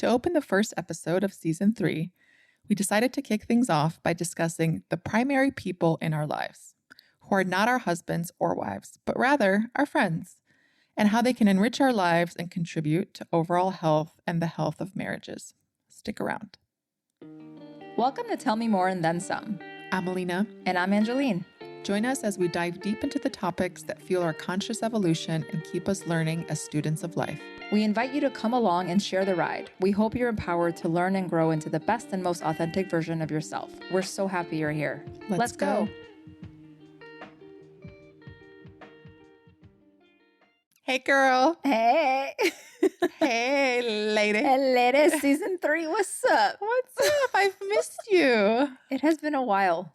To open the first episode of Season 3, we decided to kick things off by discussing the primary people in our lives, who are not our husbands or wives, but rather our friends, and how they can enrich our lives and contribute to overall health and the health of marriages. Stick around. Welcome to Tell Me More and Then Some. I'm Alina. And I'm Angeline. Join us as we dive deep into the topics that fuel our conscious evolution and keep us learning as students of life. We invite you to come along and share the ride. We hope you're empowered to learn and grow into the best and most authentic version of yourself. We're so happy you're here. Let's go. Hey, girl. Hey. Hey, lady. Hey, lady. Season 3, what's up? What's up? I've missed you. It has been a while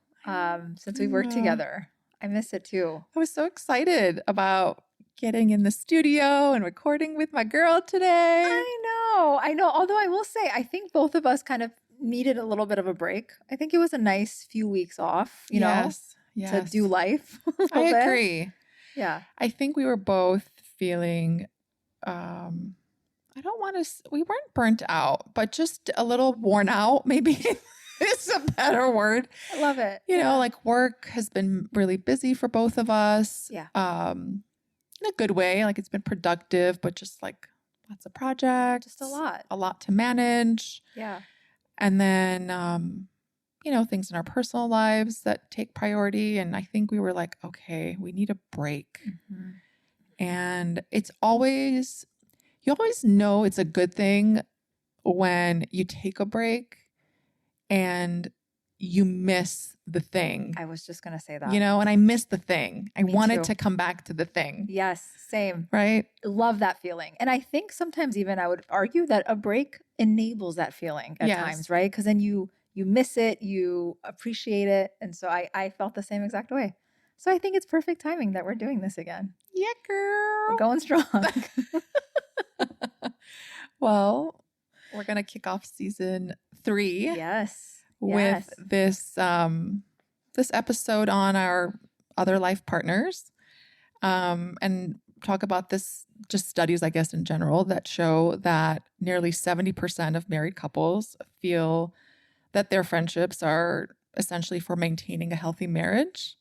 since we worked together. I miss it too. I was so excited about getting in the studio and recording with my girl today. I know. Although I will say, I think both of us kind of needed a little bit of a break. I think it was a nice few weeks off, Yes. to do life. I agree. Yeah. I think we were both feeling, we weren't burnt out, but just a little worn out, maybe. It's a better word. I love it. You know, like work has been really busy for both of us. Yeah. In a good way. Like it's been productive, but just like lots of projects. Just a lot to manage. Yeah. And then, things in our personal lives that take priority. And I think we were like, okay, we need a break. Mm-hmm. And you always know it's a good thing when you take a break and you miss the thing. I was just going to say that. And I missed the thing. I wanted too. to come back to the thing. Yes, same. Right? Love that feeling. And I think sometimes even I would argue that a break enables that feeling at times, right? Because then you miss it, you appreciate it. And so I felt the same exact way. So I think it's perfect timing that we're doing this again. Yeah, girl. We're going strong. Well, we're going to kick off season 3. Yes. With this episode on our other life partners, and talk about this, just studies, I guess, in general that show that nearly 70% of married couples feel that their friendships are essentially for maintaining a healthy marriage.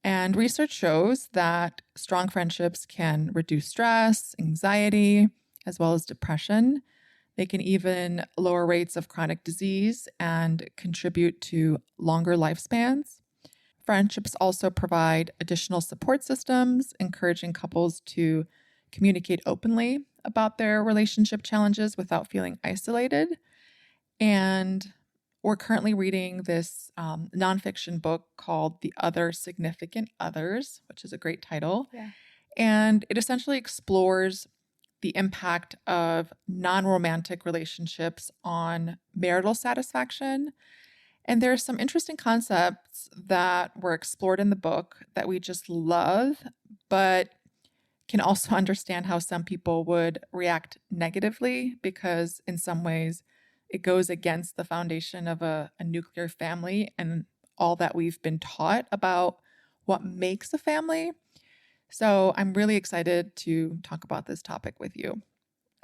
And research shows that strong friendships can reduce stress, anxiety, as well as depression. They can even lower rates of chronic disease and contribute to longer lifespans. Friendships also provide additional support systems, encouraging couples to communicate openly about their relationship challenges without feeling isolated. And we're currently reading this nonfiction book called The Other Significant Others, which is a great title. Yeah. And it essentially explores the impact of non-romantic relationships on marital satisfaction. And there are some interesting concepts that were explored in the book that we just love, but can also understand how some people would react negatively because in some ways it goes against the foundation of a nuclear family and all that we've been taught about what makes a family. So I'm really excited to talk about this topic with you.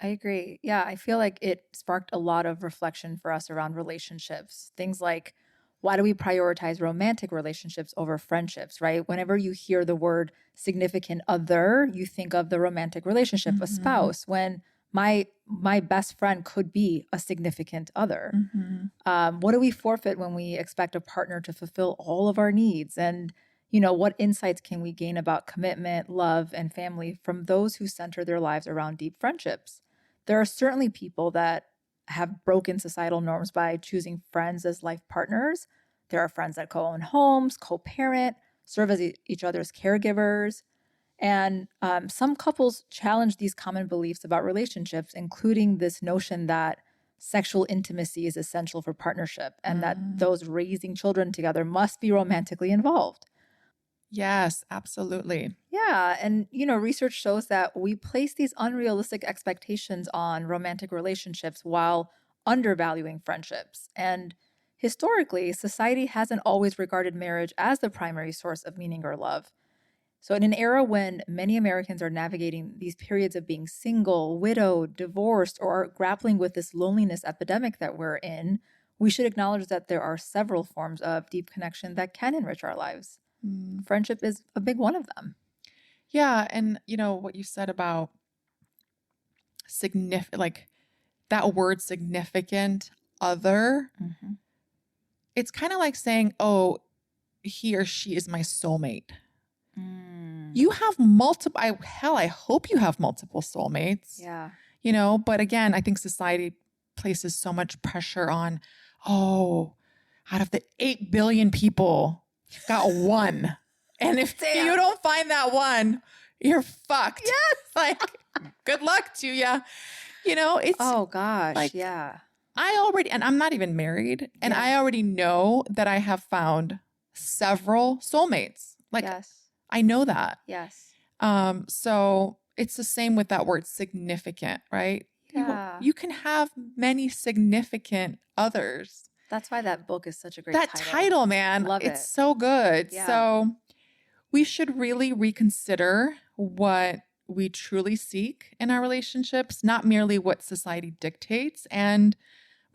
I agree. Yeah, I feel like it sparked a lot of reflection for us around relationships. Things like, why do we prioritize romantic relationships over friendships, right? Whenever you hear the word significant other, you think of the romantic relationship, a spouse, when my best friend could be a significant other. Mm-hmm. What do we forfeit when we expect a partner to fulfill all of our needs? And what insights can we gain about commitment, love, and family from those who center their lives around deep friendships? There are certainly people that have broken societal norms by choosing friends as life partners. There are friends that co-own homes, co-parent, serve as each other's caregivers. And some couples challenge these common beliefs about relationships, including this notion that sexual intimacy is essential for partnership and that those raising children together must be romantically involved. Yes, absolutely. Yeah. And, research shows that we place these unrealistic expectations on romantic relationships while undervaluing friendships. And historically, society hasn't always regarded marriage as the primary source of meaning or love. So, in an era when many Americans are navigating these periods of being single, widowed, divorced, or are grappling with this loneliness epidemic that we're in, we should acknowledge that there are several forms of deep connection that can enrich our lives. Mm. Friendship is a big one of them. Yeah. And, what you said about significant, like that word significant other, it's kind of like saying, oh, he or she is my soulmate. You have multiple, I hope you have multiple soulmates. Yeah. But again, I think society places so much pressure on, oh, out of the 8 billion people, you've got one. And if you don't find that one, you're fucked. Yes. Like, good luck to you. It's oh gosh, like, yeah. and I'm not even married, and I already know that I have found several soulmates. Like, yes. I know that. Yes. So it's the same with that word significant, right? Yeah. You can have many significant others. That's why that book is such a great title, man. Love it's it. so good. Yeah. So we should really reconsider what we truly seek in our relationships, not merely what society dictates, and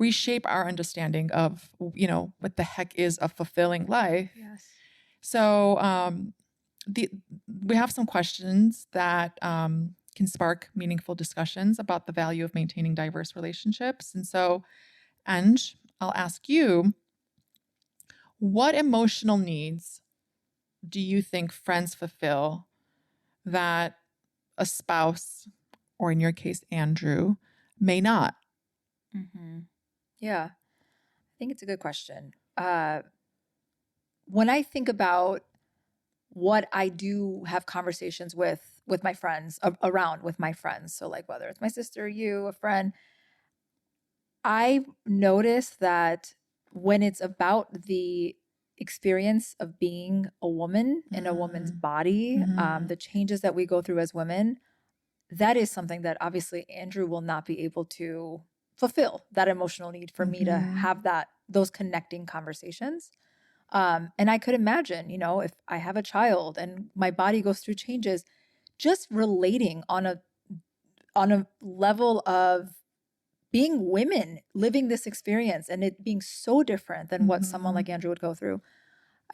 reshape our understanding of, what the heck is a fulfilling life. Yes. So we have some questions that can spark meaningful discussions about the value of maintaining diverse relationships. And so, Ange, I'll ask you, what emotional needs do you think friends fulfill that a spouse, or in your case, Andrew, may not? Yeah, I think it's a good question. When I think about what I do have conversations with my friends around with my friends, so like whether it's my sister, you, a friend, I notice that when it's about the experience of being a woman in a woman's body, the changes that we go through as women, that is something that obviously Andrew will not be able to fulfill, that emotional need for me to have those connecting conversations. And I could imagine, if I have a child and my body goes through changes, just relating on a level of being women, living this experience and it being so different than what someone like Andrew would go through.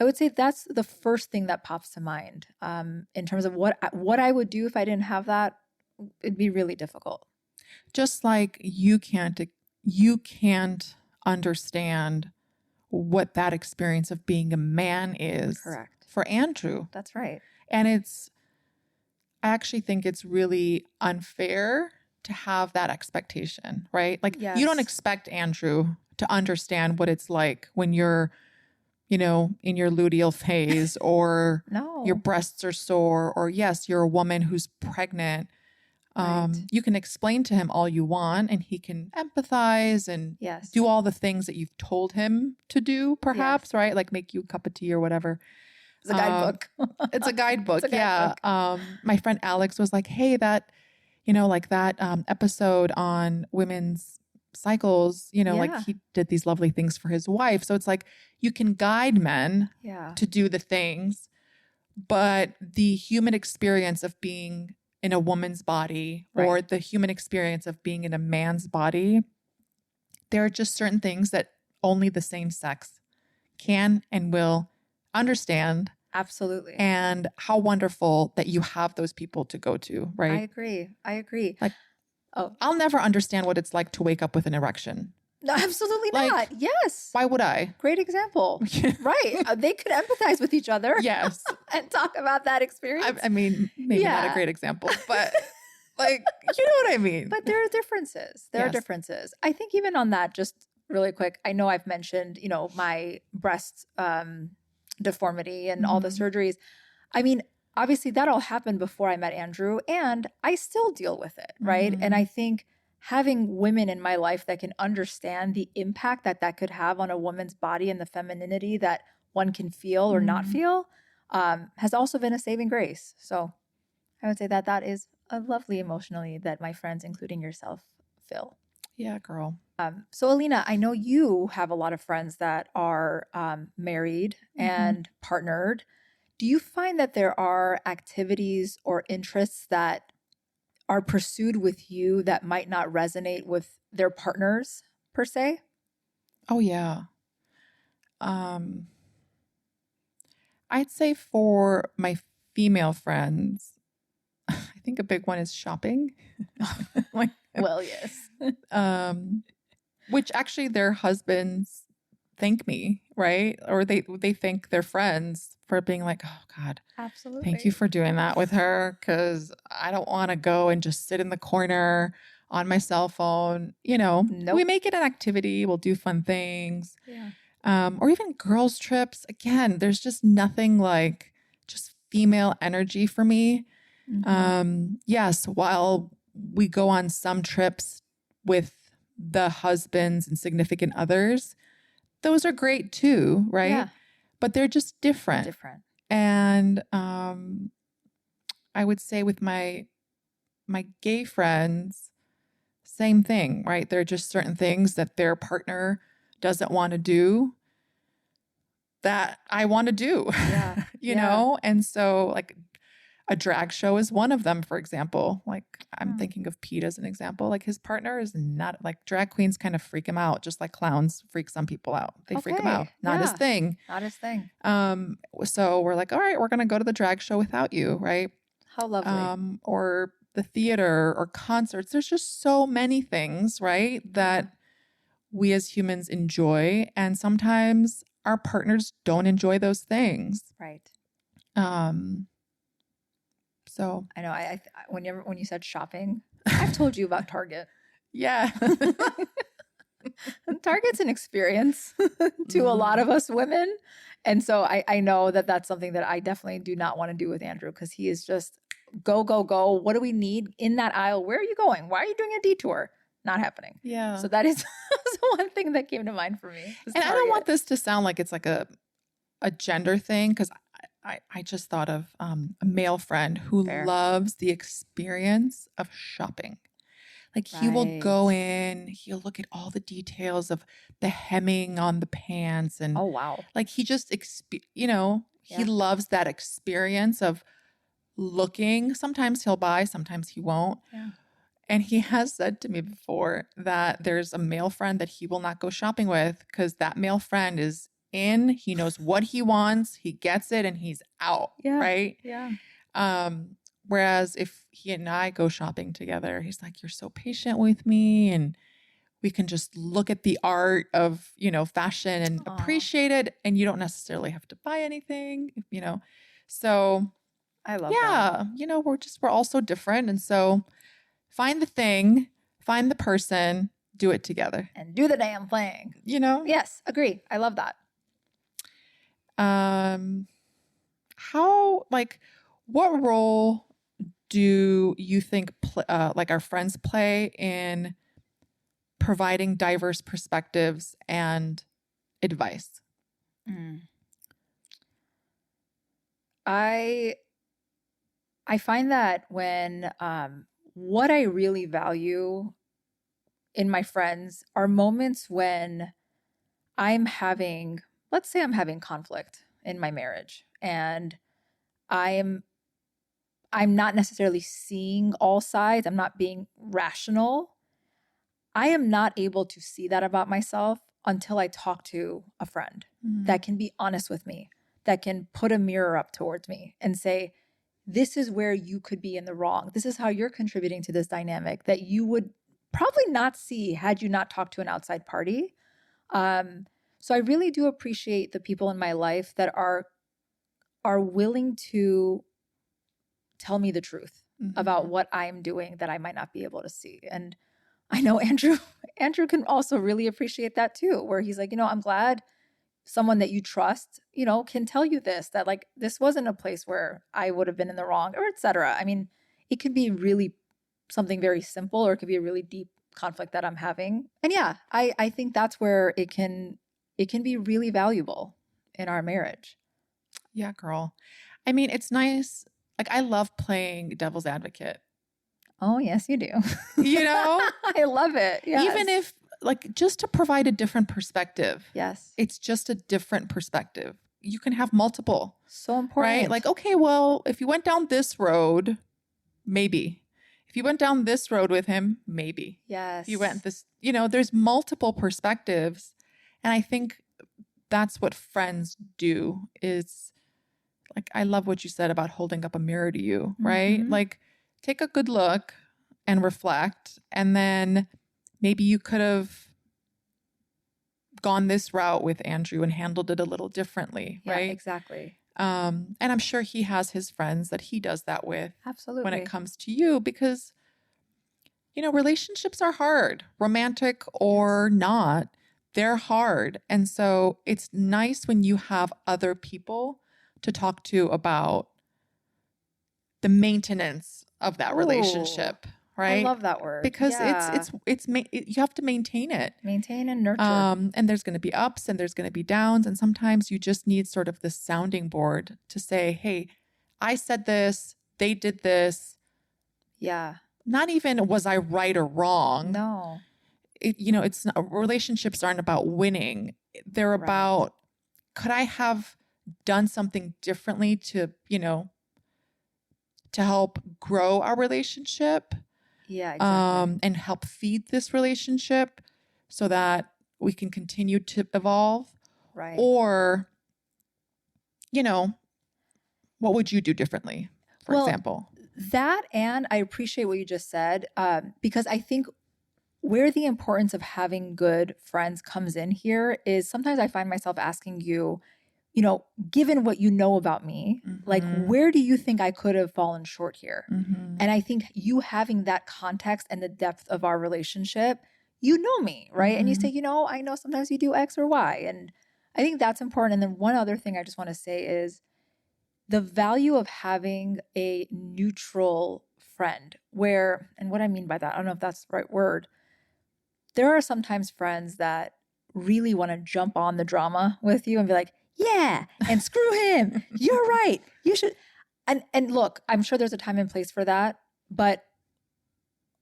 I would say that's the first thing that pops to mind in terms of what I would do if I didn't have that. It'd be really difficult. Just like you can't understand what that experience of being a man is. Correct. For Andrew. That's right. And I actually think it's really unfair to have that expectation, right? Like, you don't expect Andrew to understand what it's like when you're, in your luteal phase, or no, your breasts are sore, or yes, you're a woman who's pregnant. Right. You can explain to him all you want, and he can empathize and do all the things that you've told him to do, perhaps, right? Like make you a cup of tea or whatever. It's a guidebook. It's a guidebook. Yeah. My friend Alex was like, hey, that, like that episode on women's cycles, like he did these lovely things for his wife. So it's like, you can guide men to do the things, but the human experience of being in a woman's body, or the human experience of being in a man's body, there are just certain things that only the same sex can and will understand. Absolutely. And how wonderful that you have those people to go to, right? I agree. Like, I'll never understand what it's like to wake up with an erection. No, absolutely not. Yes. Why would I? Great example. Right. They could empathize with each other. Yes. And talk about that experience. I mean, maybe not a great example, but like, you know what I mean? But there are differences. There are differences. I think even on that, just really quick, I know I've mentioned, my breast deformity and all the surgeries. I mean, obviously that all happened before I met Andrew, and I still deal with it. Right. And I think having women in my life that can understand the impact that could have on a woman's body and the femininity that one can feel or not feel has also been a saving grace. So I would say that is a lovely emotional need that my friends, including yourself, feel. Yeah, girl. So Alina, I know you have a lot of friends that are married and partnered. Do you find that there are activities or interests that are pursued with you that might not resonate with their partners per se? Oh yeah. Um, I'd say for my female friends, I think a big one is shopping. Like, Well, yes. um, which actually their husbands thank me, right? Or they thank their friends for being like, oh God, Absolutely. thank you for doing that with her, because I don't want to go and just sit in the corner on my cell phone. You know, Nope. we make it an activity. We'll do fun things. Yeah. Or even girls' trips. Again, there's just nothing like just female energy for me. Yes, while we go on some trips with the husbands and significant others, those are great too, right? Yeah. But they're just different. Different. And I would say with my gay friends, same thing, right? There are just certain things that their partner doesn't want to do that I want to do. Yeah. You know? And so like a drag show is one of them, for example. Like I'm thinking of Pete as an example. Like his partner is not like drag queens kind of freak him out, just like clowns freak some people out. They freak him out. Not his thing. Not his thing. So we're like, all right, we're gonna go to the drag show without you, right? How lovely. Or the theater or concerts. There's just so many things, right? That we as humans enjoy. And sometimes our partners don't enjoy those things. Right. So I know. I when you said shopping, I've told you about Target. Yeah. Target's an experience to a lot of us women. And so I know that that's something that I definitely do not want to do with Andrew, because he is just go, go, go. What do we need in that aisle? Where are you going? Why are you doing a detour? Not happening. Yeah. So that is one thing that came to mind for me. And I don't want this to sound like it's like a gender thing, because I just thought of a male friend who loves the experience of shopping. Like he will go in, he'll look at all the details of the hemming on the pants. And oh, wow. Like he just, he loves that experience of looking. Sometimes he'll buy, sometimes he won't. Yeah. And he has said to me before that there's a male friend that he will not go shopping with because that male friend is in, he knows what he wants, he gets it, and he's out. Yeah. Right? Yeah. Whereas if he and I go shopping together, he's like, you're so patient with me, and we can just look at the art of, fashion and appreciate it. And you don't necessarily have to buy anything, So I love that. We're all so different. And so find the thing, find the person, do it together. And do the damn thing. Yes, agree. I love that. What role do you think our friends play in providing diverse perspectives and advice? I find that when what I really value in my friends are moments when let's say I'm having conflict in my marriage, and I'm not necessarily seeing all sides. I'm not being rational. I am not able to see that about myself until I talk to a friend that can be honest with me, that can put a mirror up towards me and say, this is where you could be in the wrong. This is how you're contributing to this dynamic that you would probably not see had you not talked to an outside party. So I really do appreciate the people in my life that are willing to tell me the truth about what I'm doing that I might not be able to see. And I know Andrew can also really appreciate that too, where he's like, I'm glad someone that you trust, can tell you this, that like, this wasn't a place where I would have been in the wrong, or et cetera. I mean, it could be really something very simple, or it could be a really deep conflict that I'm having. And yeah, I think that's where it can be really valuable in our marriage. Yeah, girl. I mean, it's nice. Like, I love playing devil's advocate. Oh, yes, you do. I love it. Yes. Even if, just to provide a different perspective. Yes. It's just a different perspective. you can have multiple, So important. right? Like, okay, well, if you went down this road, maybe. If you went down this road with him, maybe. Yes. If you went this, there's multiple perspectives. And I think that's what friends do is like, I love what you said about holding up a mirror to you, right? Mhm. Like, take a good look and reflect. And then maybe you could have gone this route with Andrew and handled it a little differently, Yeah, right? exactly. And I'm sure he has his friends that he does that with Absolutely. when it comes to you because, relationships are hard, romantic or not, they're hard. And so it's nice when you have other people to talk to about the maintenance of that Ooh, relationship, I right? love that word. Because Yeah. you have to maintain it. Maintain and nurture. And there's going to be ups and there's going to be downs. And sometimes you just need sort of this sounding board to say, hey, I said this, they did this. Yeah. Not even was I right or wrong. No. It's not, relationships aren't about winning. They're Right. about, could I have done something differently to help grow our relationship? Yeah, exactly. And help feed this relationship so that we can continue to evolve. Right. Or, what would you do differently, for example? That, and I appreciate what you just said, because I think where the importance of having good friends comes in here is sometimes I find myself asking you, given what you know about me, like, where do you think I could have fallen short here? Mm-hmm. And I think you having that context and the depth of our relationship, you know me, right? And you say, I know sometimes you do X or Y. And I think that's important. And then one other thing I just want to say is the value of having a neutral friend and what I mean by that, I don't know if that's the right word. There are sometimes friends that really want to jump on the drama with you and be like, yeah, and screw him. You're right. You should. And look, I'm sure there's a time and place for that. But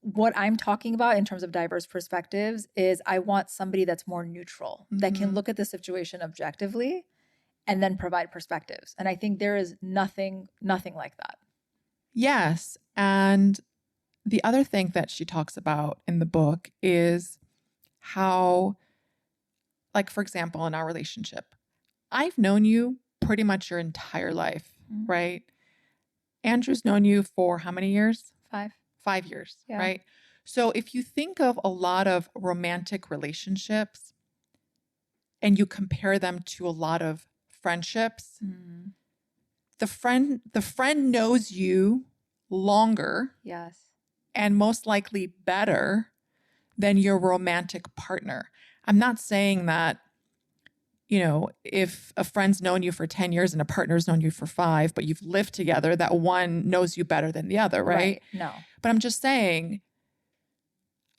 what I'm talking about in terms of diverse perspectives is I want somebody that's more neutral, that can look at the situation objectively and then provide perspectives. And I think there is nothing like that. Yes. And the other thing that she talks about in the book is how, like, for example, in our relationship, I've known you pretty much your entire life, right? Andrew's known you for how many years? 5. 5 years, Yeah. right? So if you think of a lot of romantic relationships and you compare them to a lot of friendships, the friend knows you longer, yes, and most likely better than your romantic partner. I'm not saying that, if a friend's known you for 10 years and a partner's known you for 5, but you've lived together, that one knows you better than the other, right? No. But I'm just saying,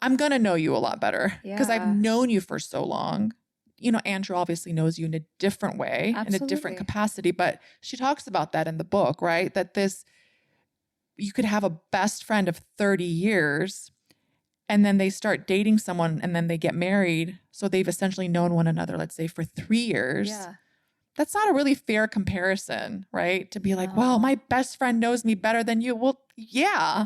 I'm going to know you a lot better because I've known you for so long. Andrew obviously knows you in a different way, in a different capacity, but she talks about that in the book, right? That you could have a best friend of 30 years and then they start dating someone and then they get married. So they've essentially known one another, let's say, for 3 years. Yeah. That's not a really fair comparison, right? To be like, well, my best friend knows me better than you. Well, yeah,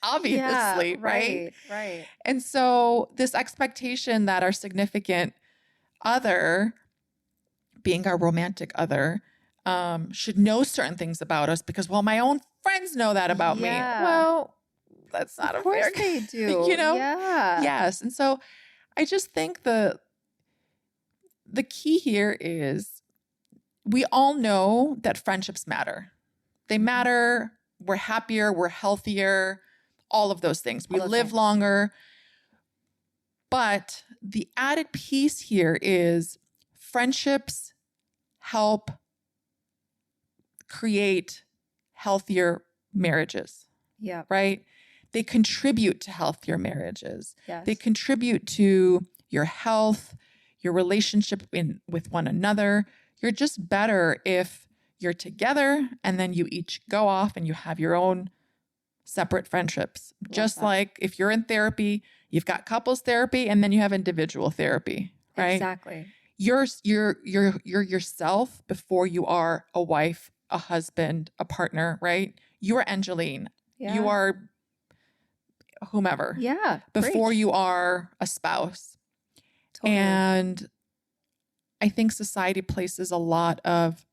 obviously, right? Right. And so this expectation that our significant other, being our romantic other, should know certain things about us because, well, my own friends know that about me. Well, that's not a fair. Of course they do. Yeah. Yes. And so I just think the key here is we all know that friendships matter. They matter. We're happier. We're healthier. All of those things. We live longer. But the added piece here is friendships help create healthier marriages. Yeah. Right? They contribute to healthier marriages. Yes. They contribute to your health, your relationship with one another. You're just better if you're together and then you each go off and you have your own separate friendships. Just like if you're in therapy, you've got couples therapy and then you have individual therapy, right? Exactly. you're yourself before you are a wife, a husband, a partner, right? You are Angeline. Yeah. You are whomever. Yeah. Before Preach. you are a spouse. Totally. And I think society places a lot of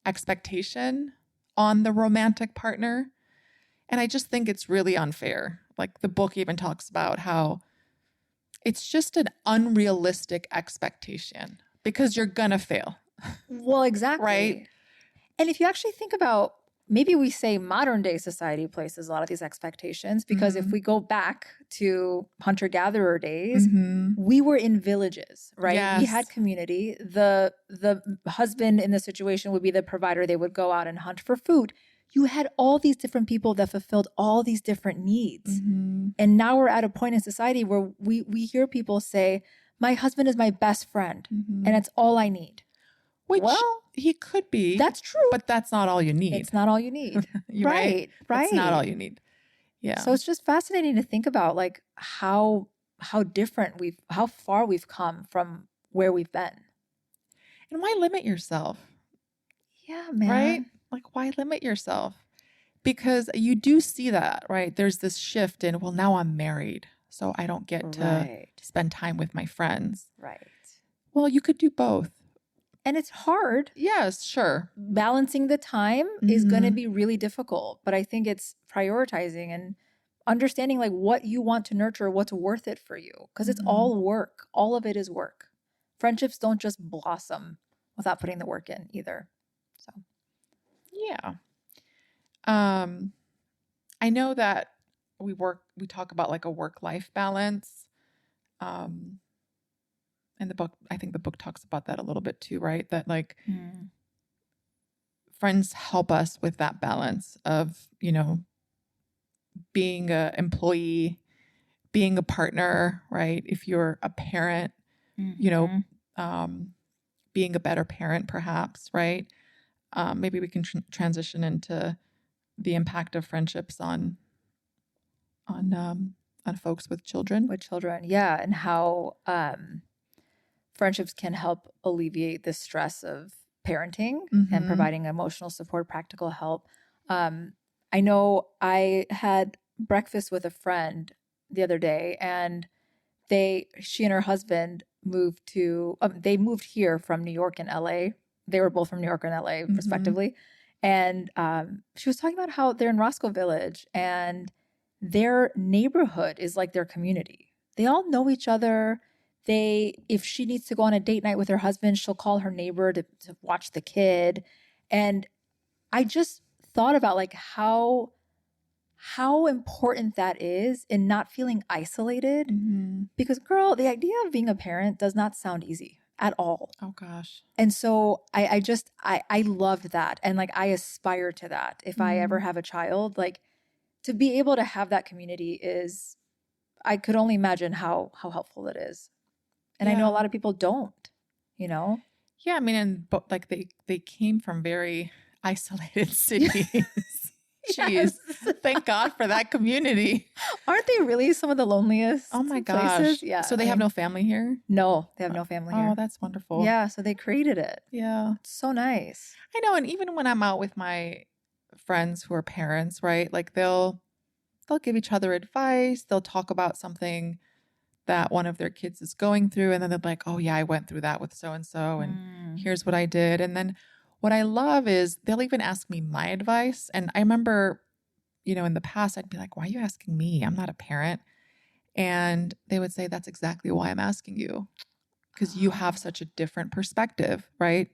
expectation on the romantic partner. And I just think it's really unfair. Like the book even talks about how it's just an unrealistic expectation because you're gonna fail, Well, exactly. right? And if you actually think about, maybe we say modern day society places a lot of these expectations, because if we go back to hunter-gatherer days, we were in villages, right? We had Yes. community. The husband in the situation would be the provider. They would go out and hunt for food. You had all these different people that fulfilled all these different needs. And now we're at a point in society where we hear people say, my husband is my best friend and it's all I need. Which Well, he could be. that's true. But that's not all you need. It's not all you need. Right? Right. That's not all you need. Yeah. So it's just fascinating to think about like how different how far we've come from where we've been. And why limit yourself? Yeah, man. Right? Like, why limit yourself? Because you do see that, right? There's this shift in, well, now I'm married, so I don't get to spend time with my friends. Right. Well, you could do both. And it's hard. Yes, sure. Balancing the time is going to be really difficult, but I think it's prioritizing and understanding like what you want to nurture, what's worth it for you, because it's all work. All of it is work. Friendships don't just blossom without putting the work in either. So, yeah. I know that we talk about like a work-life balance. In the book, I think the book talks about that a little bit too, right? That like friends help us with that balance of, you know, being an employee, being a partner, right? If you're a parent, you know, being a better parent, perhaps, right? Maybe we can transition into the impact of friendships on folks with children. With children, yeah, and how friendships can help alleviate the stress of parenting and providing emotional support, practical help. I know I had breakfast with a friend the other day, and she and her husband moved they moved here from New York and LA. They were both from New York and LA, respectively. And she was talking about how they're in Roscoe Village and their neighborhood is like their community. They all know each other. If she needs to go on a date night with her husband, she'll call her neighbor to watch the kid. And I just thought about like how important that is in not feeling isolated. Because girl, the idea of being a parent does not sound easy at all. Oh gosh. And so I loved that. And like, I aspire to that. If I ever have a child, like to be able to have that community I could only imagine how helpful it is. And I know a lot of people don't, you know? Yeah. I mean, like they came from very isolated cities. Jeez. Thank God for that community. Aren't they really some of the loneliest? Oh my places? gosh. Yeah. So they have no family here? No, they have no family here. Oh, that's wonderful. Yeah. So they created it. Yeah. It's so nice. I know. And even when I'm out with my friends who are parents, right? Like they'll give each other advice. They'll talk about something that one of their kids is going through. And then they're like, oh yeah, I went through that with so-and-so and here's what I did. And then what I love is they'll even ask me my advice. And I remember, you know, in the past, I'd be like, why are you asking me? I'm not a parent. And they would say, that's exactly why I'm asking you. Because you have such a different perspective, right?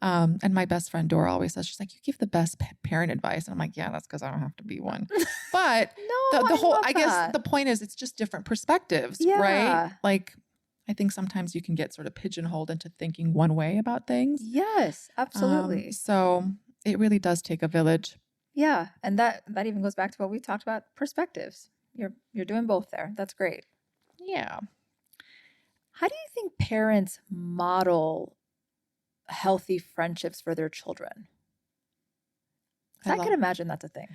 And my best friend Dora always says, she's like, you give the best parent advice. And I'm like, yeah, that's because I don't have to be one. But I guess the point is it's just different perspectives, right? Like, I think sometimes you can get sort of pigeonholed into thinking one way about things. Yes, absolutely. So it really does take a village. Yeah. And that even goes back to what we talked about, perspectives. You're doing both there. That's great. Yeah. How do you think parents model healthy friendships for their children? I can imagine that's a thing.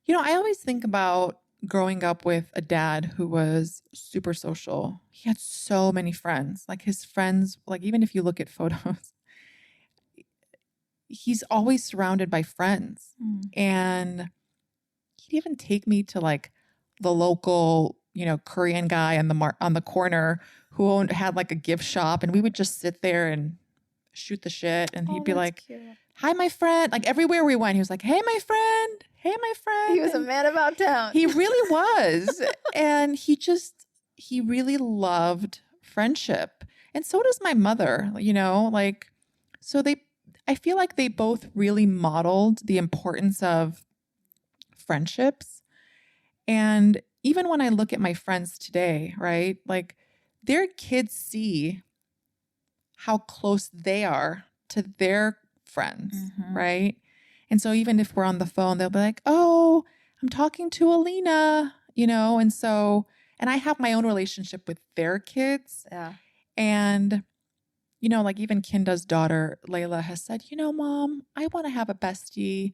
You know, I always think about growing up with a dad who was super social. He had so many friends. Like his friends, like even if you look at photos, he's always surrounded by friends. And he'd even take me to like the local, Korean guy on the corner who had like a gift shop, and we would just sit there and shoot the shit. And he'd be like, cute. "Hi, my friend." Like everywhere we went, he was like, "Hey, my friend. Hey, my friend." He was a man about town. He really was. And he really loved friendship. And so does my mother, so I feel like they both really modeled the importance of friendships. And even when I look at my friends today, right, like their kids see how close they are to their friends, right? And so even if we're on the phone, they'll be like, "Oh, I'm talking to Alina," and I have my own relationship with their kids. Yeah. And, like even Kinda's daughter, Layla, has said, "Mom, I want to have a bestie,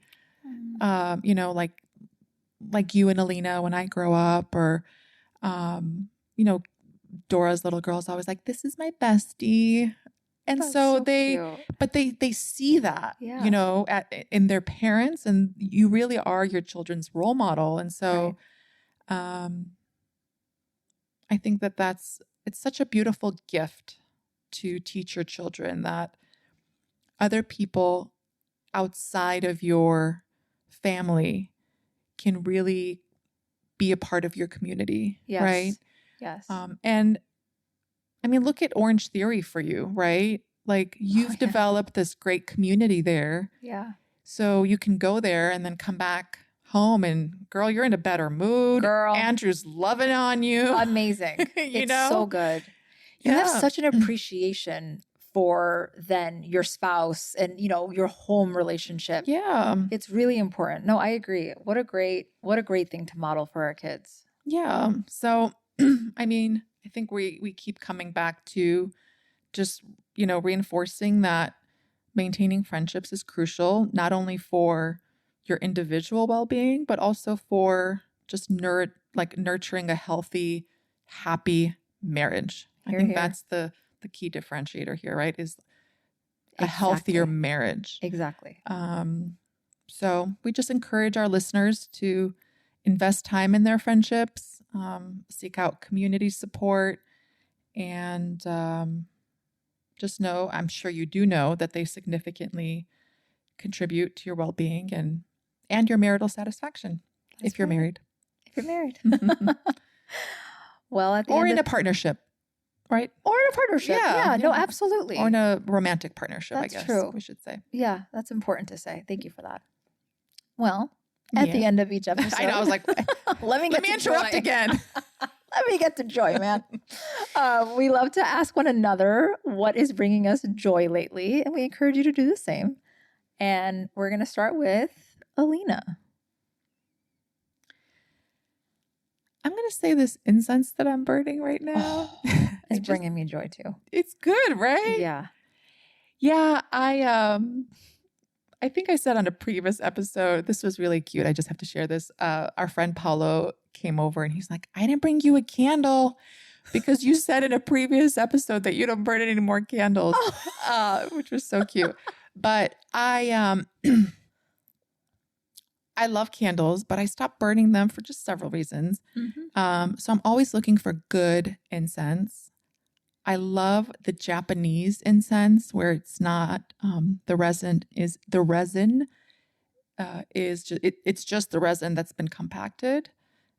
like you and Alina when I grow up," or, Dora's little girl's always like, "This is my bestie." And That's so cute. but they see that, Yeah. in their parents, and you really are your children's role model. And so, I think it's such a beautiful gift to teach your children that other people outside of your family can really be a part of your community, Yes. right? Yes. And I mean, look at Orange Theory for you, right? Like you've developed this great community there. Yeah. So you can go there and then come back home and girl, you're in a better mood. Girl. Andrew's loving on you. Amazing. It's so good. You have such an appreciation for then your spouse and, your home relationship. Yeah. It's really important. No, I agree. What a great thing to model for our kids. Yeah. So, I mean, I think we keep coming back to just, reinforcing that maintaining friendships is crucial, not only for your individual well-being, but also for just nurturing a healthy, happy marriage. I think that's the key differentiator here, right? Is a healthier marriage. Exactly. So we just encourage our listeners to invest time in their friendships, seek out community support, and just know, I'm sure you do know, that they significantly contribute to your well-being and your marital satisfaction if you're married. If you're married. Well, or in a partnership, right? Or in a partnership. Yeah, no, absolutely. Or in a romantic partnership, That's I guess true. we should say. Yeah, that's important to say. Thank you for that. Well, at the end of each episode. I know, I was like, let me interrupt again. Let me get to joy, man. We love to ask one another what is bringing us joy lately, and we encourage you to do the same. And we're going to start with Alina. I'm going to say this incense that I'm burning right now. It's bringing me joy too. It's good, right? Yeah. Yeah, I think I said on a previous episode, this was really cute. I just have to share this. Our friend Paulo came over and he's like, "I didn't bring you a candle because you said in a previous episode that you don't burn any more candles," which was so cute. But I love candles, but I stopped burning them for just several reasons. So I'm always looking for good incense. I love the Japanese incense where it's not the resin is it's just the resin that's been compacted.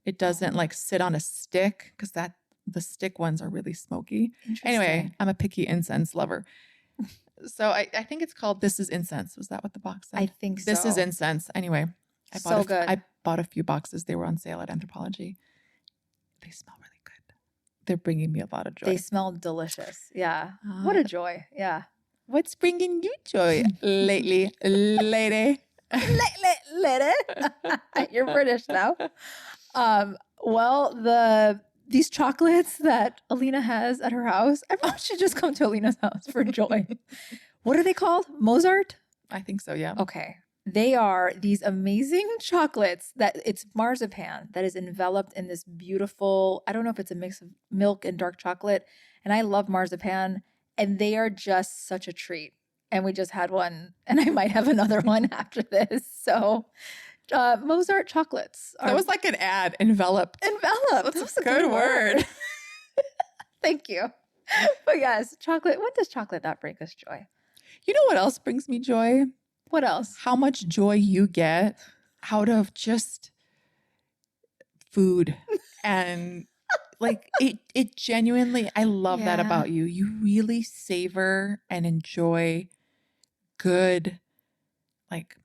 It doesn't like sit on a stick because the stick ones are really smoky. Anyway, I'm a picky incense lover. So I think it's called This Is Incense. Was that what the box said? I think so. This Is Incense. Anyway, good. I bought a few boxes. They were on sale at Anthropology. They smell really good. They're bringing me a lot of joy. They smell delicious. Yeah. What a joy. Yeah. What's bringing you joy lately, lady? Lady. You're British now. Well, these chocolates that Alina has at her house, everyone should just come to Alina's house for joy. What are they called? Mozart? I think so, yeah. Okay. They are these amazing chocolates that it's marzipan that is enveloped in this beautiful, I don't know if it's a mix of milk and dark chocolate. And I love marzipan, and they are just such a treat. And we just had one, and I might have another one after this. So Mozart chocolates are That was like an ad. Enveloped. enveloped. That's a good word. Thank you. But yes, chocolate. What does chocolate not bring us joy? You know what else brings me joy? What else? How much joy you get out of just food. And like it genuinely, I love that Yeah. about you. You really savor and enjoy good, like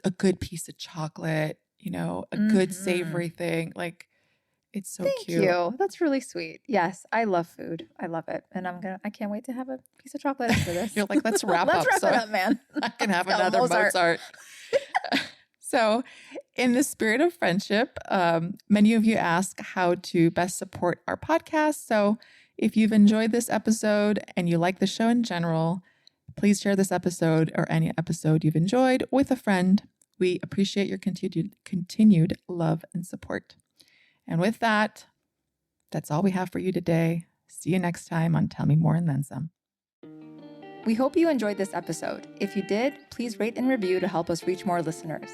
a good piece of chocolate, you know, a good savory thing. Like it's so Thank cute. you. That's really sweet. Yes, I love food. I love it. And I can't wait to have a piece of chocolate after this. You're like, let's wrap Let's up. wrap so it up, man. I can have Let's go, another Mozart. So, in the spirit of friendship, many of you ask how to best support our podcast. So, if you've enjoyed this episode and you like the show in general, please share this episode or any episode you've enjoyed with a friend. We appreciate your continued love and support. And with that, that's all we have for you today. See you next time on Tell Me More and Then Some. We hope you enjoyed this episode. If you did, please rate and review to help us reach more listeners.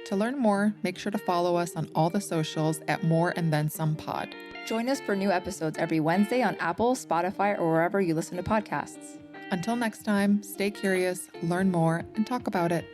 To learn more, make sure to follow us on all the socials at More and Then Some Pod. Join us for new episodes every Wednesday on Apple, Spotify, or wherever you listen to podcasts. Until next time, stay curious, learn more, and talk about it.